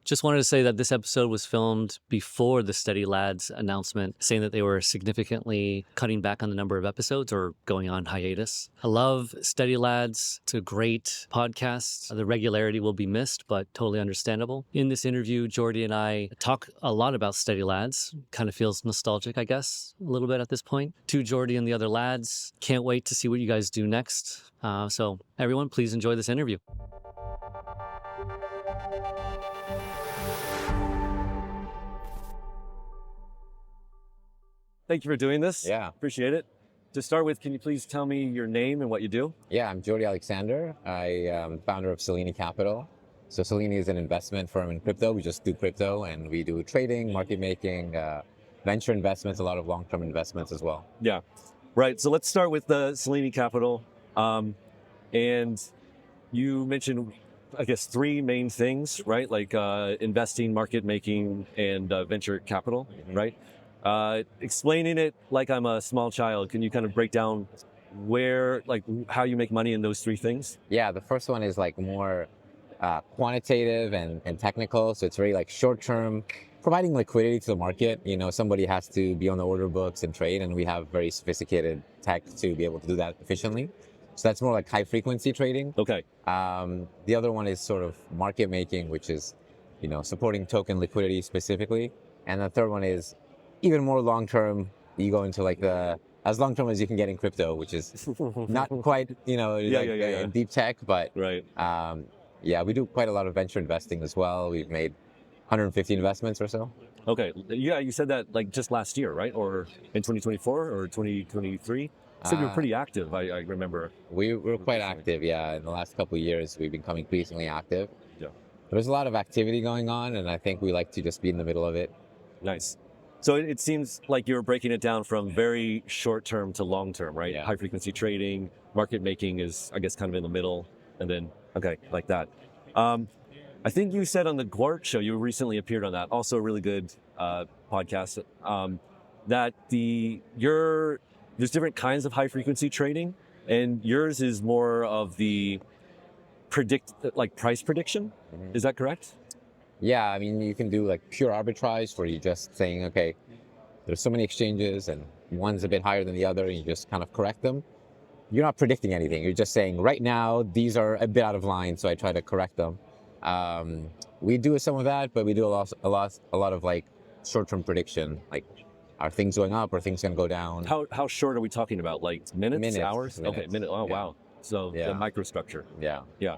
Just wanted to say that this episode was filmed before the Steady Lads announcement, saying that they were significantly cutting back on the number of episodes or going on hiatus. I love Steady Lads. It's a great podcast. The regularity will be missed, but totally understandable. In this interview, Jordi and I talk a lot about Steady Lads. Kind of feels nostalgic, I guess, a little bit at this point. To Jordi and the other lads. Can't wait to see what you guys do next. So everyone, please enjoy this interview. Thank you for doing this. Yeah. Appreciate it. To start with, can you please tell me your name and what you do? Yeah, I'm Jordi Alexander. I am founder of Selini Capital. So Selini is an investment firm in crypto. We just do crypto and we do trading, market making, venture investments, a lot of long-term investments as well. Yeah. Right. So let's start with the Selini Capital. And you mentioned, I guess, three main things, right? Like investing, market making, and venture capital, right? Explaining it like I'm a small child, can you kind of break down how you make money in those three things? Yeah, the first one is like more quantitative and technical. So it's very like short-term, providing liquidity to the market. You know, somebody has to be on the order books and trade, and we have very sophisticated tech to be able to do that efficiently. So that's more like high frequency trading. Okay. The other one is sort of market making, which is, you know, supporting token liquidity specifically. And the third one is even more long-term. You go into like as long-term as you can get in crypto, which is not quite, in deep tech, but right. We do quite a lot of venture investing as well. We've made 150 investments or so. Okay. Yeah, you said that like just last year, right? Or in 2024 or 2023? You said you were pretty active, I remember. We were quite active, yeah. In the last couple of years, we've become increasingly active. Yeah. There's a lot of activity going on, and I think we like to just be in the middle of it. Nice. So it seems like you're breaking it down from very short-term to long-term, right? Yeah. High-frequency trading, market making is, I guess, kind of in the middle, and then, okay, like that. I think you said on the Gwart show, you recently appeared on that, also a really good podcast, that there's different kinds of high-frequency trading, and yours is more of the price prediction. Mm-hmm. Is that correct? Yeah, I mean, you can do like pure arbitrage where you're just saying, okay, there's so many exchanges and one's a bit higher than the other, and you just kind of correct them. You're not predicting anything. You're just saying, right now, these are a bit out of line, so I try to correct them. We do some of that, but we do a lot of like short-term prediction, like are things going up or things going to go down? How short are we talking about? Like minutes, hours? Minutes. Okay, minute. Oh, yeah. Wow. So the microstructure. Yeah. Yeah.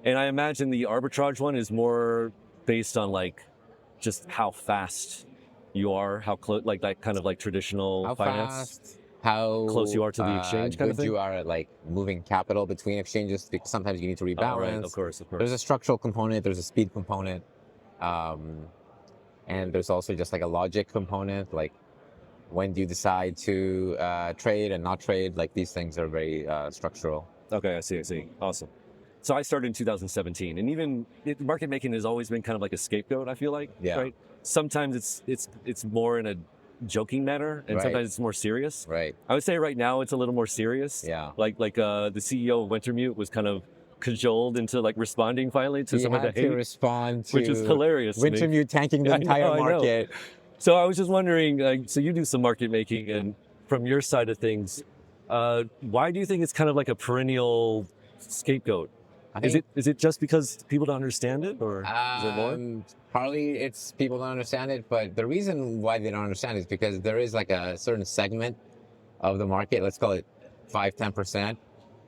And I imagine the arbitrage one is more based on like just how fast you are, how close, like that kind of like traditional finance. How close you are to the exchange kind of thing? You are at like moving capital between exchanges, because sometimes you need to rebalance. Oh, right. Of course. There's a structural component, there's a speed component, and there's also just like a logic component, like when do you decide to trade and not trade? Like these things are very structural. Okay, I see. Awesome. So I started in 2017, and even market making has always been kind of like a scapegoat, I feel like. Yeah. Right? Sometimes it's more in a joking manner, and sometimes it's more serious. Right. I would say right now it's a little more serious. Yeah. Like the CEO of Wintermute was kind of cajoled into like responding finally to some of the hate. He had to respond to which is hilarious. Wintermute tanking the entire market. So I was just wondering, so you do some market making, and from your side of things, why do you think it's kind of like a perennial scapegoat? Is it just because people don't understand it, or is it more? Partly it's people don't understand it, but the reason why they don't understand it is because there is like a certain segment of the market, let's call it 5-10%,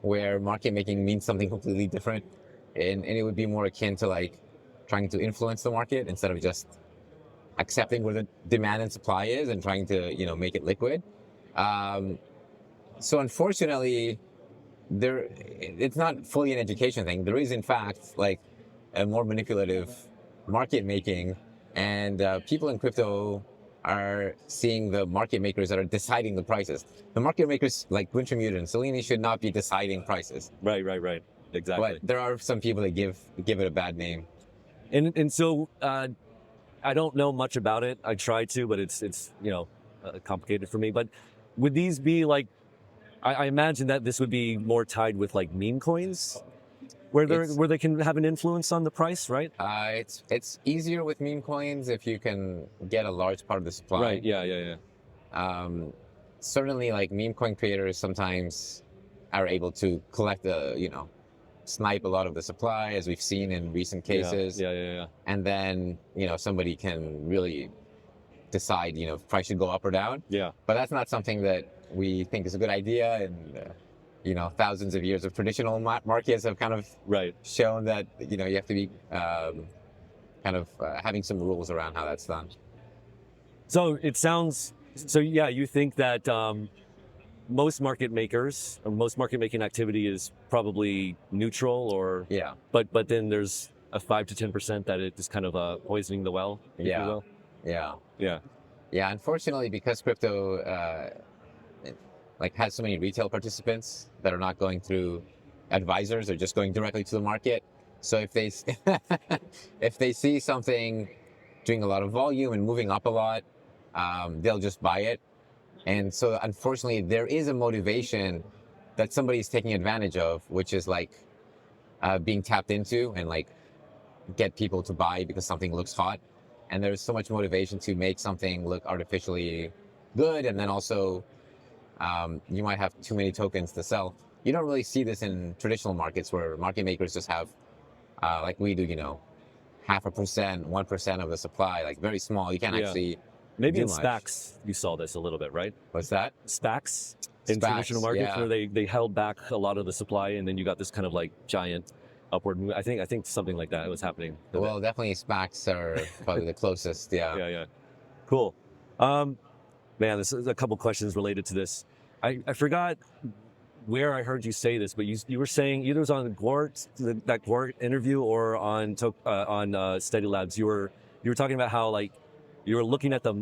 where market making means something completely different, and it would be more akin to like trying to influence the market instead of just accepting where the demand and supply is and trying to make it liquid. So unfortunately, it's not fully an education thing. There is in fact like a more manipulative market making, and people in crypto are seeing the market makers that are deciding the prices. The market makers like Wintermute and Selini should not be deciding prices. Right. Exactly. But there are some people that give it a bad name. And so I don't know much about it. I try to, but it's complicated for me. But would these be like, I imagine that this would be more tied with like meme coins. where they can have an influence on the price, right? It's easier with meme coins if you can get a large part of the supply. Right. Yeah. Certainly, like meme coin creators sometimes are able to collect snipe a lot of the supply, as we've seen in recent cases. Yeah. And then somebody can really decide if price should go up or down. Yeah. But that's not something that we think is a good idea. And thousands of years of traditional markets have kind of shown that you have to be having some rules around how that's done. So it sounds you think that most market makers or most market making activity is probably neutral, or but then there's a 5 to 10% that it is kind of poisoning the well, if you will. Yeah. Unfortunately, because crypto has so many retail participants that are not going through advisors, they're just going directly to the market. So if they if they see something doing a lot of volume and moving up a lot, they'll just buy it. And so unfortunately, there is a motivation that somebody's taking advantage of, which is being tapped into and get people to buy because something looks hot. And there's so much motivation to make something look artificially good. And then also you might have too many tokens to sell. You don't really see this in traditional markets where market makers just have, like we do, 0.5%, 1% of the supply, very small. You can't actually Maybe do in much. SPACs, you saw this a little bit, right? What's that? SPACs in traditional markets, where they held back a lot of the supply, and then you got this kind of giant upward move. I think something like that was happening. Well, definitely SPACs are probably the closest. Yeah. Cool. Man, this is a couple questions related to this. I forgot where I heard you say this, but you were saying either it was on that Gort interview or on Steady Labs. You were talking about how you were looking at the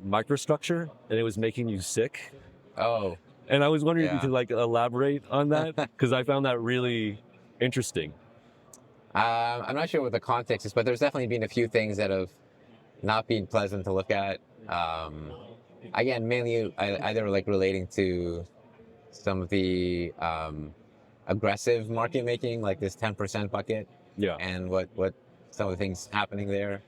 microstructure and it was making you sick. Oh. And I was wondering if you could elaborate on that, because I found that really interesting. I'm not sure what the context is, but there's definitely been a few things that have not been pleasant to look at. Again, mainly either relating to some of the aggressive market making, like this 10% bucket. Yeah. And what some of the things happening there.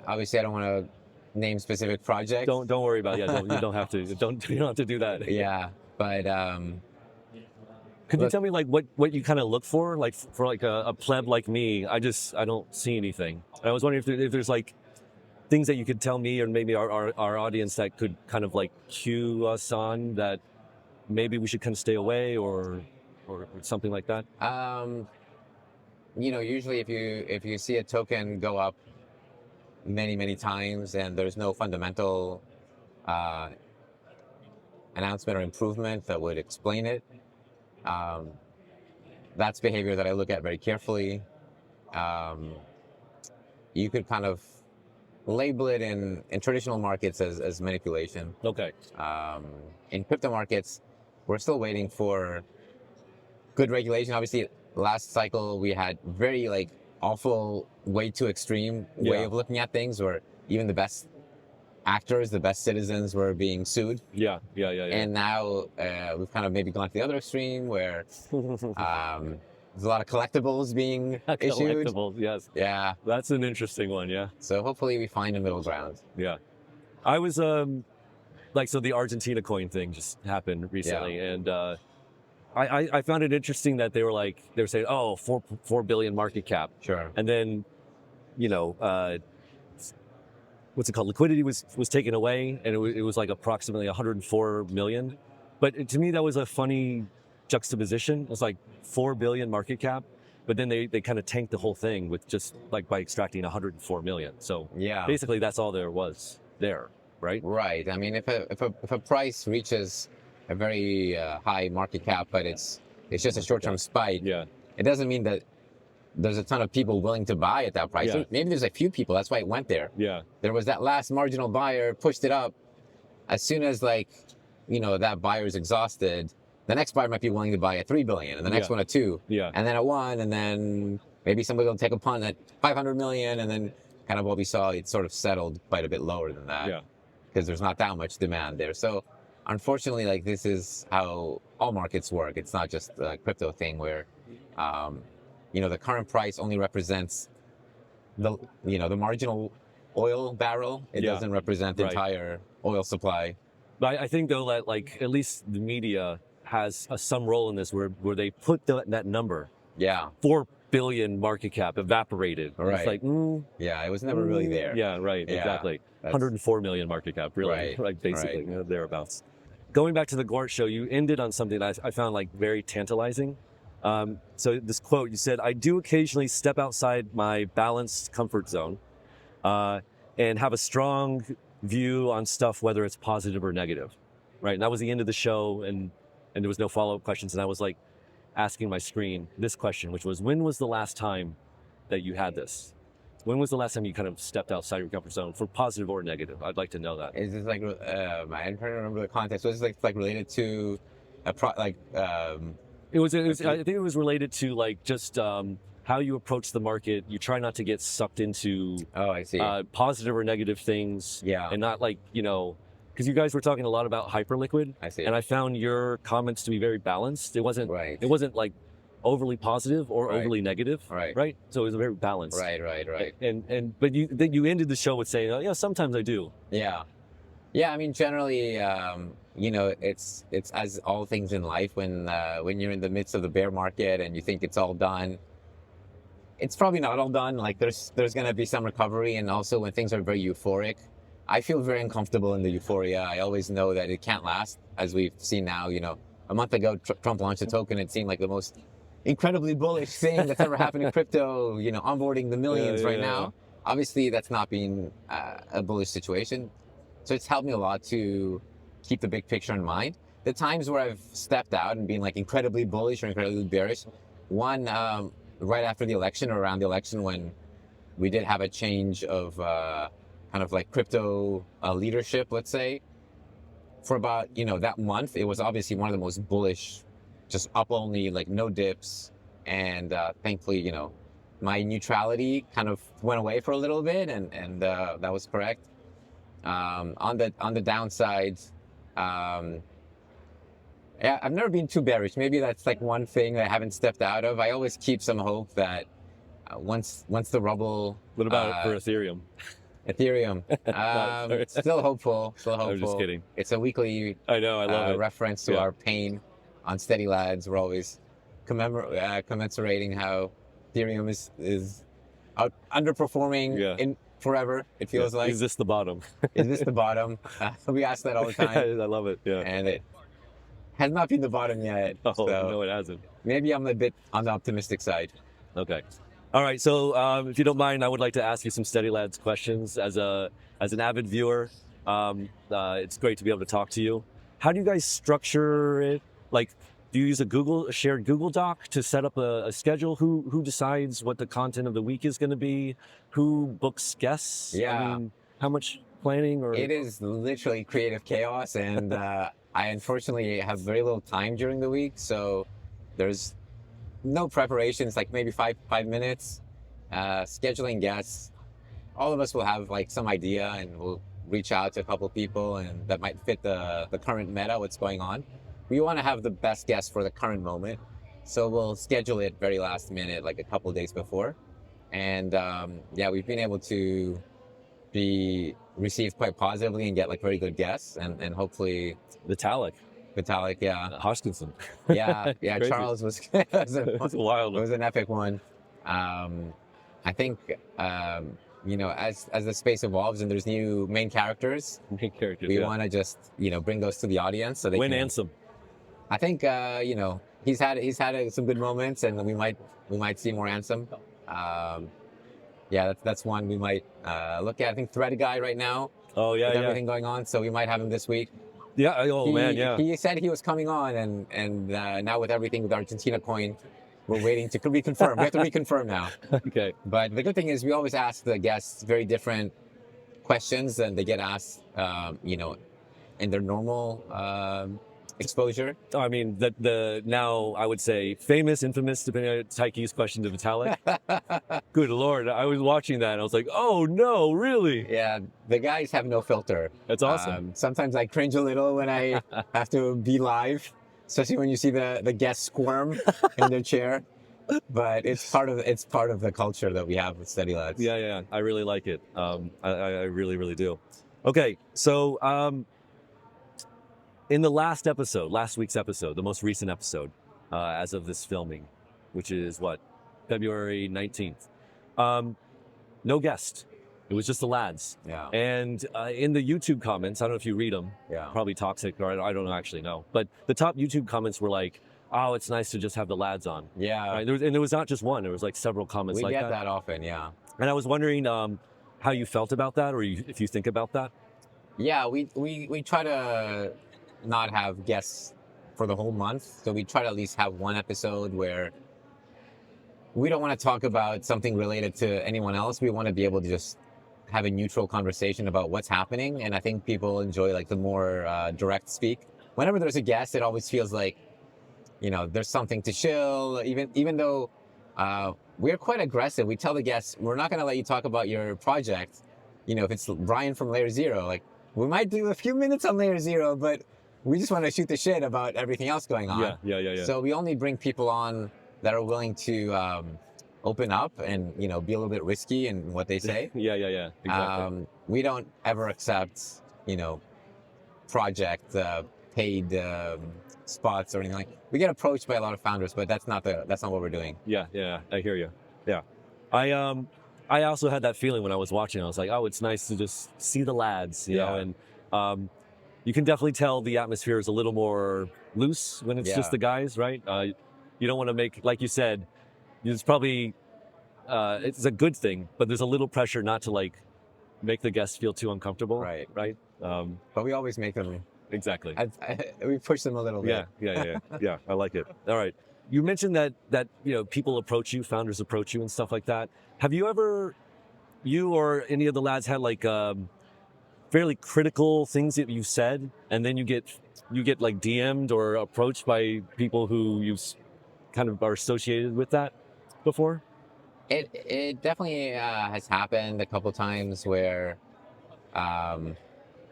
Obviously I don't want to name specific projects. Don't worry about it. Yeah, you don't have to. You don't have to do that. Yeah, but could you tell me what you kind of look for, for a pleb like me? I don't see anything. And I was wondering if there's things that you could tell me or maybe our audience that could kind of cue us on that maybe we should kind of stay away or something like that. Usually if you see a token go up many times and there's no fundamental announcement or improvement that would explain it, that's behavior that I look at very carefully. You could kind of label it in traditional markets as manipulation. Okay. In crypto markets, we're still waiting for good regulation. Obviously, last cycle we had very awful, way too extreme way of looking at things, where even the best actors, the best citizens were being sued. Yeah. And now we've kind of maybe gone to the other extreme where there's a lot of collectibles being issued. Collectibles, yes. Yeah. That's an interesting one, yeah. So hopefully we find a middle ground. Yeah. I was, so the Argentina coin thing just happened recently, and I found it interesting that they were saying, 4 billion market cap. Sure. And then, what's it called? Liquidity was taken away, and it was approximately 104 million. But to me, that was a funny juxtaposition. It was 4 billion market cap, but then they kind of tanked the whole thing with just by extracting 104 million. So basically that's all there was there, right? Right. I mean, if a price reaches a very high market cap, but it's just a short-term spike, it doesn't mean that there's a ton of people willing to buy at that price. Yeah. Maybe there's a few people, that's why it went there. Yeah. There was that last marginal buyer, pushed it up. As soon as that buyer is exhausted, the next buyer might be willing to buy at 3 billion and the next one at 2. Yeah. And then at 1, and then maybe somebody will take a punt at 500 million, and then kind of what we saw, it sort of settled quite a bit lower than that. Yeah. Because there's not that much demand there. So unfortunately, like this is how all markets work. It's not just a crypto thing where, the current price only represents the marginal oil barrel. It Yeah. doesn't represent the Right. entire oil supply. But I think though that like at least the media has some role in this where they put that number, Yeah. 4 billion market cap evaporated. Right. It's like, Yeah, it was never really there. Yeah, right, Yeah, exactly. that's- 104 million market cap, really, Right, like basically thereabouts. Going back to the Gort show, you ended on something that I found like very tantalizing. So this quote, you said, "I do occasionally step outside my balanced comfort zone and have a strong view on stuff, whether it's positive or negative." Right, and that was the end of the show, and there was no follow-up questions, and I was like asking my screen this question, which was, when was the last time that you had this? When was the last time you kind of stepped outside your comfort zone for positive or negative? I'd like to know that. Is this like I'm trying to remember the context. Was this like related to a It was I think it was related to like just how you approach the market. You try not to get sucked into I see. positive or negative things. Yeah. And not like, because you guys were talking a lot about hyperliquid. I see. And I found your comments to be very balanced. It wasn't Right. It wasn't like overly positive or Right. overly negative. Right. Right. So it was very balanced. Right. But you ended the show with saying, "Oh, yeah, sometimes I do." Yeah. I mean, generally, it's as all things in life. When you're in the midst of the bear market and you think it's all done, it's probably not all done. Like there's going to be some recovery, and also when things are very euphoric, I feel very uncomfortable in the euphoria. I always know that it can't last, as we've seen now. A month ago, Trump launched a token. It seemed like the most incredibly bullish thing that's ever happened in crypto. Onboarding the millions right now. Obviously, that's not been a bullish situation. So it's helped me a lot to keep the big picture in mind. The times where I've stepped out and been like incredibly bullish or incredibly bearish, one right after the election or around the election when we did have a change of kind of like crypto leadership, let's say. For about, that month, it was obviously one of the most bullish, just up only, like no dips. And thankfully, my neutrality kind of went away for a little bit, and that was correct. On the downside, I've never been too bearish. Maybe that's like one thing that I haven't stepped out of. I always keep some hope that once the rubble. What about for Ethereum? Ethereum. Still hopeful. I'm just kidding. It's a weekly. I know. I love it. Reference to our pain on Steady Lads. We're always commensurating how Ethereum is underperforming in forever. It feels like. Is this the bottom? Is this the bottom? We ask that all the time. I love it. Yeah. And it has not been the bottom yet. Oh, so no, it hasn't. Maybe I'm a bit on the optimistic side. Okay. All right. So if you don't mind, I would like to ask you some Steady Lads questions as an avid viewer. It's great to be able to talk to you. How do you guys structure it? Like, do you use a shared Google Doc to set up a schedule? Who decides what the content of the week is going to be? Who books guests? Yeah. I mean, how much planning? Or It is literally creative chaos, and I unfortunately have very little time during the week, so there's no preparations. Like maybe five minutes. Scheduling guests. All of us will have like some idea, and we'll reach out to a couple of people, and that might fit the current meta, what's going on. We want to have the best guest for the current moment, so we'll schedule it very last minute, like a couple of days before. And we've been able to be received quite positively and get like very good guests, and hopefully Vitalik, Hoskinson. Crazy. Charles was It's wild. It was an epic one. I think as the space evolves and there's new main characters, we want to just bring those to the audience so they Win can. Ansem. I think he's had some good moments, and we might see more Ansem. That's one we might look at. I think Thread Guy right now. Oh yeah, with everything going on, so we might have him this week. Yeah. Oh man, yeah. He said he was coming on, and now with everything with Argentina coin, we're waiting to reconfirm. We have to reconfirm now. Okay. But the good thing is we always ask the guests very different questions, and they get asked, in their normal exposure. I mean, the now I would say famous, infamous, depending on Taiki's question to Vitalik. Good Lord, I was watching that and I was like, oh no, really? Yeah, the guys have no filter. That's awesome. Sometimes I cringe a little when I have to be live, especially when you see the guests squirm in their chair. But it's part of the culture that we have with Steady Lads. Yeah. I really like it. I really, really do. Okay, so in the last week's episode, the most recent episode, as of this filming, which is what, February 19th, no guest. It was just the lads. Yeah. And in the YouTube comments, I don't know if you read them, Yeah. probably toxic, or I don't actually know. But the top YouTube comments were like, oh, it's nice to just have the lads on. Yeah. Right? There was not just one, there was like several comments We like get that often, yeah. And I was wondering how you felt about that, or if you think about that. Yeah, we try to not have guests for the whole month. So we try to at least have one episode where we don't want to talk about something related to anyone else. We want to be able to just have a neutral conversation about what's happening. And I think people enjoy like the more direct speak. Whenever there's a guest, it always feels like, there's something to chill, even though we're quite aggressive. We tell the guests, we're not going to let you talk about your project. If it's Brian from Layer Zero, like we might do a few minutes on Layer Zero, but we just want to shoot the shit about everything else going on. Yeah. So we only bring people on that are willing to open up and, be a little bit risky in what they say. Yeah. Exactly. We don't ever accept, project paid spots or anything like. We get approached by a lot of founders, but that's not what we're doing. Yeah. I hear you. Yeah. I also had that feeling when I was watching. I was like, oh, it's nice to just see the lads, you know, and you can definitely tell the atmosphere is a little more loose when it's just the guys, right? You don't want to make, like you said, it's probably, it's a good thing, but there's a little pressure not to like make the guests feel too uncomfortable. Right. But we always make them. Exactly. We push them a little bit. Yeah. I like it. All right. You mentioned that people approach you, founders approach you and stuff like that. Have you ever, you or any of the lads had like fairly critical things that you said, and then you get like DM'd or approached by people who you kind of are associated with that before? It definitely has happened a couple times where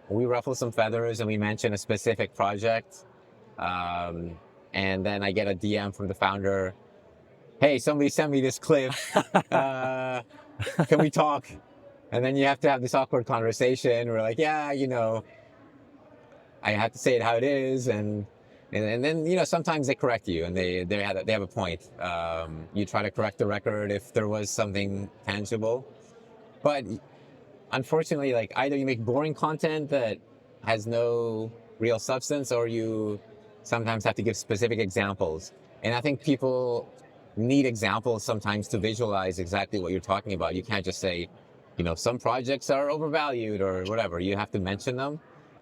we ruffle some feathers and we mention a specific project. And then I get a DM from the founder, hey, somebody sent me this clip. Can we talk? And then you have to have this awkward conversation. We're like, yeah, I have to say it how it is. And then, sometimes they correct you and they have a point. You try to correct the record if there was something tangible. But unfortunately, like either you make boring content that has no real substance, or you sometimes have to give specific examples. And I think people need examples sometimes to visualize exactly what you're talking about. You can't just say, some projects are overvalued or whatever. You have to mention them.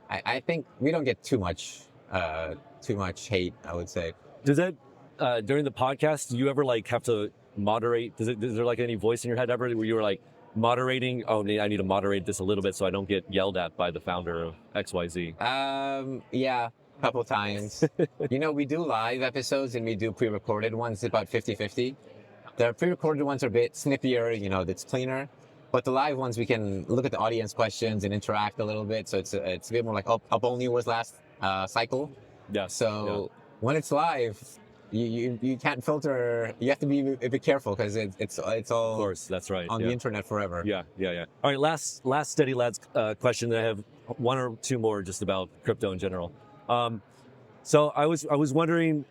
I think we don't get too much hate, I would say. Does that, during the podcast, do you ever like have to moderate? Is there like any voice in your head ever where you were like moderating? Oh, I need to moderate this a little bit so I don't get yelled at by the founder of XYZ. Yeah. Couple times. We do live episodes and we do pre-recorded ones, about 50-50. The pre-recorded ones are a bit snippier, that's cleaner. But the live ones, we can look at the audience questions and interact a little bit. So it's a bit more like up only was last cycle. Yeah. So when it's live, you can't filter. You have to be a bit careful because it's all. Of course, that's right. On the internet forever. Yeah. All right, last Steady Lads question. I have one or two more just about crypto in general. So I was wondering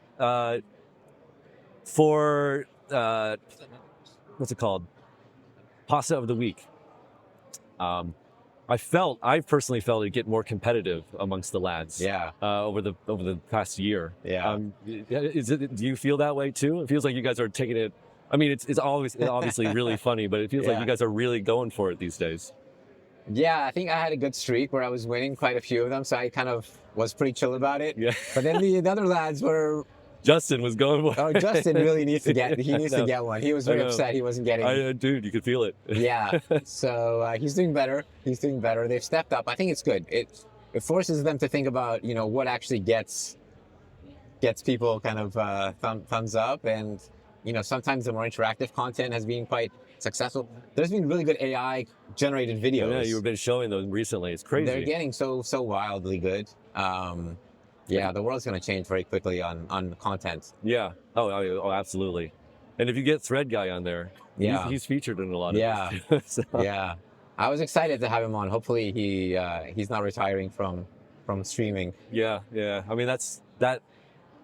for what's it called? Pasta of the week. I personally felt it get more competitive amongst the lads. Yeah. Over the past year. Yeah. Do you feel that way too? It feels like you guys are taking it. I mean, it's always obviously really funny, but it feels like you guys are really going for it these days. Yeah, I think I had a good streak where I was winning quite a few of them, so I kind of was pretty chill about it. Yeah. But then the other lads were. Justin was going for it. Oh, Justin really needs to get. He needs to get one. He was very upset he wasn't getting. Dude, you could feel it. Yeah. So he's doing better. They've stepped up. I think it's good. It forces them to think about what actually gets gets people kind of thumbs up, and sometimes the more interactive content has been quite successful. There's been really good AI generated videos. Yeah, you've been showing those recently. It's crazy. They're getting so wildly good. Yeah, the world's going to change very quickly on content. Yeah. Oh, absolutely. And if you get Thread Guy on there, Yeah, he's featured in a lot of yeah, this. So, yeah. I was excited to have him on. Hopefully, he's not retiring from streaming. yeah. I mean,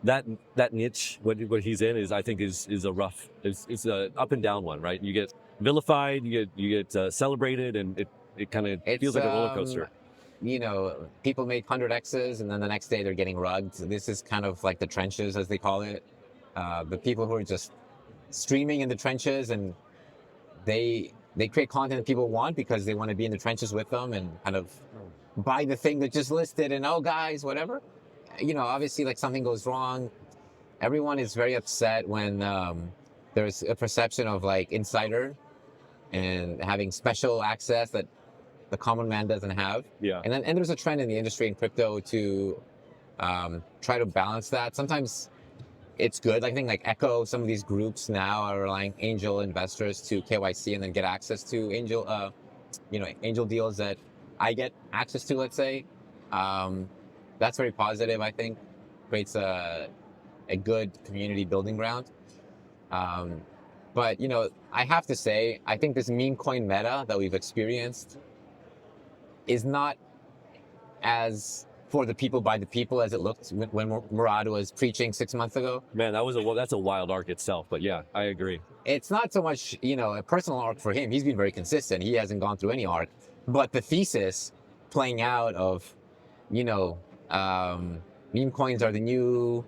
that niche, what he's in is, I think, is a rough, it's a up and down one, right? You get vilified, you get celebrated, and it kind of feels like a roller coaster. People make 100Xs and then the next day they're getting rugged. This is kind of like the trenches, as they call it. The people who are just streaming in the trenches, and they create content that people want because they want to be in the trenches with them and kind of buy the thing that just listed and, oh guys, whatever. Obviously, like, something goes wrong. Everyone is very upset when there's a perception of like insider and having special access that the common man doesn't have. Yeah. And there's a trend in the industry in crypto to try to balance that. Sometimes it's good. I think like Echo, some of these groups now are allowing angel investors to KYC and then get access to angel deals that I get access to, let's say. That's very positive, I think. Creates a good community building ground. But I have to say, I think this meme coin meta that we've experienced is not as for the people by the people as it looked when Murad was preaching 6 months ago. Man, that's a wild arc itself, but yeah, I agree. It's not so much, a personal arc for him. He's been very consistent. He hasn't gone through any arc. But the thesis playing out of, meme coins are the new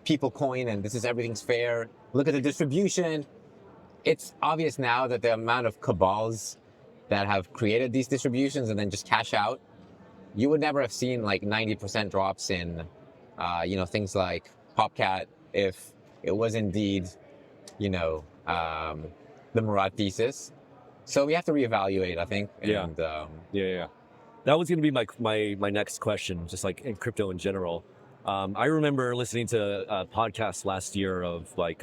people coin and this is everything's fair. Look at the distribution. It's obvious now that the amount of cabals that have created these distributions and then just cash out, you would never have seen like 90% drops in, things like Popcat if it was indeed, the Murad thesis. So we have to reevaluate, I think. And, yeah. That was going to be my next question, just like in crypto in general. I remember listening to a podcast last year of like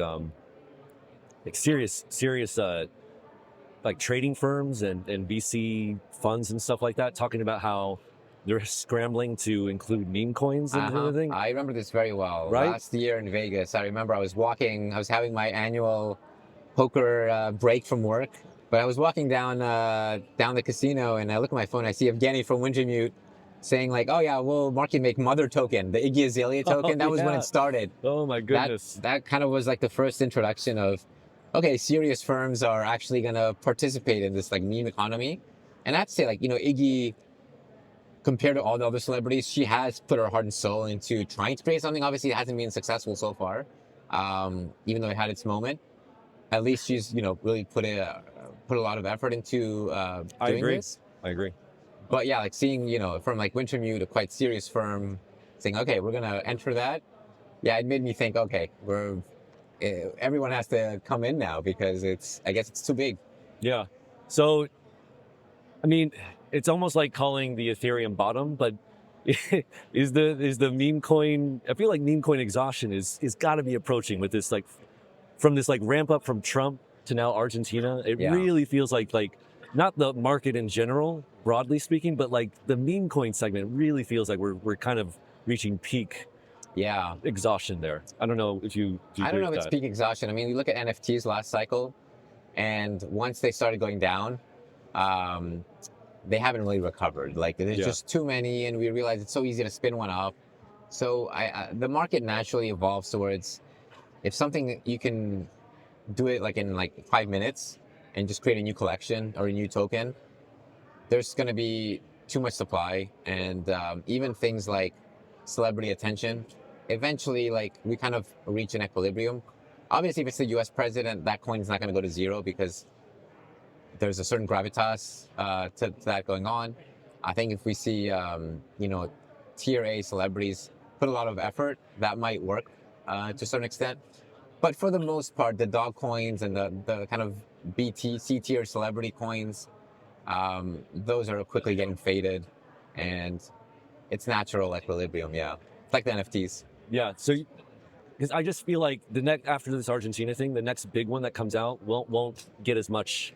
serious like trading firms and VC funds and stuff like that, talking about how they're scrambling to include meme coins and everything. I remember this very well. Right? Last year in Vegas, I remember I was having my annual poker break from work, but I was walking down the casino and I look at my phone, I see Evgeny from Wintermute saying like, oh yeah, we'll market make Mother token, the Iggy Azalea token. That was when it started. Oh my goodness. That kind of was like the first introduction of, okay, serious firms are actually going to participate in this like meme economy. And I have to say, like, Iggy, compared to all the other celebrities, she has put her heart and soul into trying to create something. Obviously, it hasn't been successful so far, even though it had its moment. At least she's, really put a lot of effort into doing this. I agree. But yeah, like seeing, from like Wintermute, a quite serious firm, saying, okay, we're going to enter that. Yeah, it made me think, okay, everyone has to come in now because I guess it's too big. Yeah. So, I mean, it's almost like calling the Ethereum bottom, but is the meme coin, I feel like meme coin exhaustion is got to be approaching with this, like, from this like ramp up from Trump to now Argentina. It really feels like not the market in general, broadly speaking, but like the meme coin segment really feels like we're kind of reaching peak exhaustion there. I don't know if you I don't know if it's peak exhaustion. I mean, we look at NFTs last cycle, and once they started going down, they haven't really recovered. Like, there's just too many, and we realize it's so easy to spin one up. So the market naturally evolves towards, if something you can do it like in like 5 minutes and just create a new collection or a new token, there's going to be too much supply. And even things like celebrity attention, eventually, like, we kind of reach an equilibrium. Obviously, if it's the US president, that coin's not going to go to zero because there's a certain gravitas to that going on. I think if we see, tier A celebrities put a lot of effort, that might work to a certain extent. But for the most part, the dog coins and the kind of C tier celebrity coins, those are quickly getting faded, and it's natural equilibrium. Yeah, it's like the NFTs. Yeah. So because I just feel like the next after this Argentina thing, the next big one that comes out won't get as much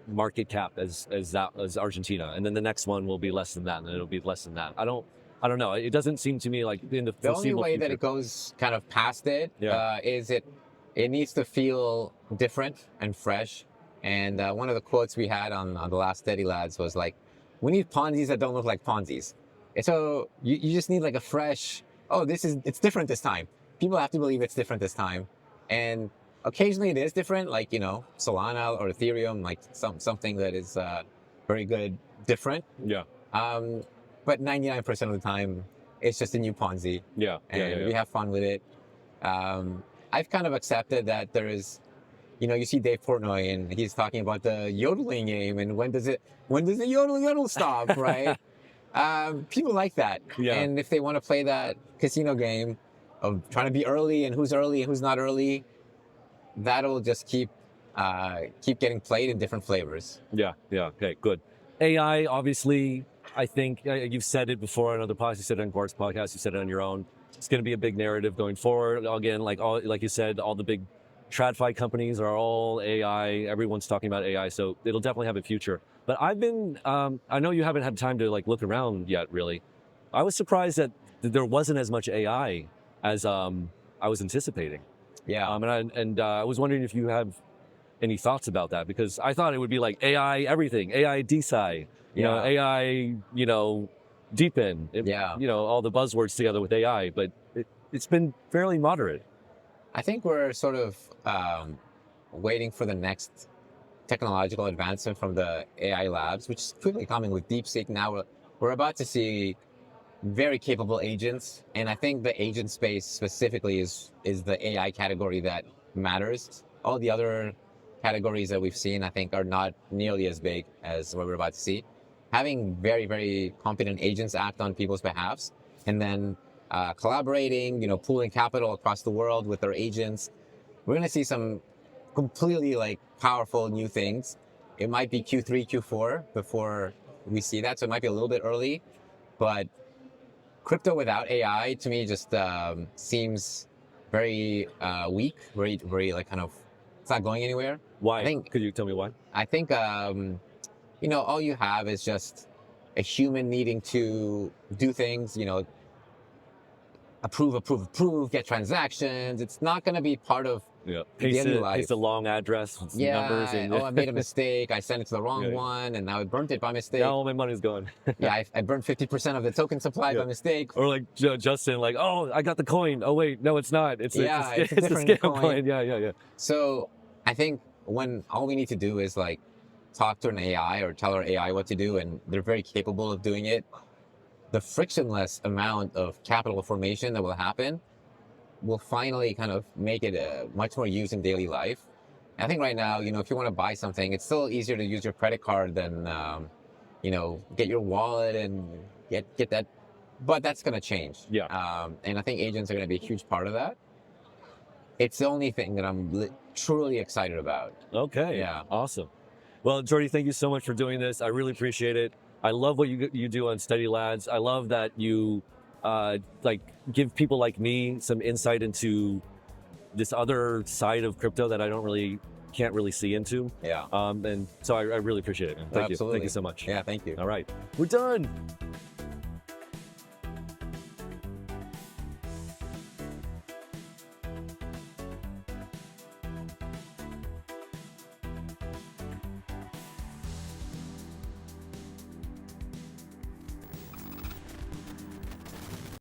market cap as Argentina, and then the next one will be less than that, and then it'll be less than that. I don't know. It doesn't seem to me like in the The only foreseeable way that future. it goes kind of past it Yeah. is it needs to feel different and fresh. And one of the quotes we had on the last Steady Lads was like, we need Ponzi's that don't look like Ponzi's. And so you just need like a fresh, oh, it's different this time. People have to believe it's different this time. And occasionally it is different, like, Solana or Ethereum, like something that is very good, different. Yeah. But 99% of the time, it's just a new Ponzi. Yeah. And we have fun with it. I've kind of accepted that there is, you see Dave Portnoy and he's talking about the yodeling game and when does the yodel stop, right? People like that. Yeah. And if they want to play that casino game of trying to be early and who's not early, that'll just keep getting played in different flavors. Yeah. Okay, good. AI, obviously, I think you've said it before on other podcasts. You said it on Quartz podcast. You said it on your own. It's going to be a big narrative going forward. Again, like you said, all the big TradFi companies are all AI. Everyone's talking about AI, so it'll definitely have a future. But I've been, I know you haven't had time to like look around yet, really. I was surprised that there wasn't as much AI as I was anticipating. Yeah. I was wondering if you have any thoughts about that, because I thought it would be like AI everything, AI DeSci, AI, deepen, all the buzzwords together with AI, but it's been fairly moderate. I think we're sort of waiting for the next technological advancement from the AI labs, which is quickly coming with DeepSeek. Now we're about to see very capable agents, and I think the agent space specifically is the AI category that matters. All the other categories that we've seen, I think, are not nearly as big as what we're about to see. Having very, very competent agents act on people's behalves, and then collaborating, pooling capital across the world with their agents. We're going to see some completely like powerful new things. It might be Q3, Q4 before we see that. So it might be a little bit early, but crypto without AI to me just seems very weak, very, very like kind of, it's not going anywhere. Why? Could you tell me why? I think, all you have is just a human needing to do things, approve, get transactions. It's not going to be part of daily life. Paste a long address with some numbers. And, I made a mistake. I sent it to the wrong one, and now I burnt it by mistake. Now all my money's gone. I burned 50% of the token supply by mistake. Or like Justin, like, oh, I got the coin. Oh wait, no, it's not. It's a different scam coin. Yeah. So I think when all we need to do is like talk to an AI or tell our AI what to do, and they're very capable of doing it. The frictionless amount of capital formation that will happen will finally kind of make it much more used in daily life. And I think right now, if you want to buy something, it's still easier to use your credit card than, get your wallet and get that. But that's going to change. Yeah. And I think agents are going to be a huge part of that. It's the only thing that I'm truly excited about. Okay. Yeah. Awesome. Well, Jordi, thank you so much for doing this. I really appreciate it. I love what you do on Steady Lads. I love that you give people like me some insight into this other side of crypto that I can't really see into. Yeah. And so I really appreciate it, man. Thank you. Thank you so much. Yeah, thank you. All right. We're done.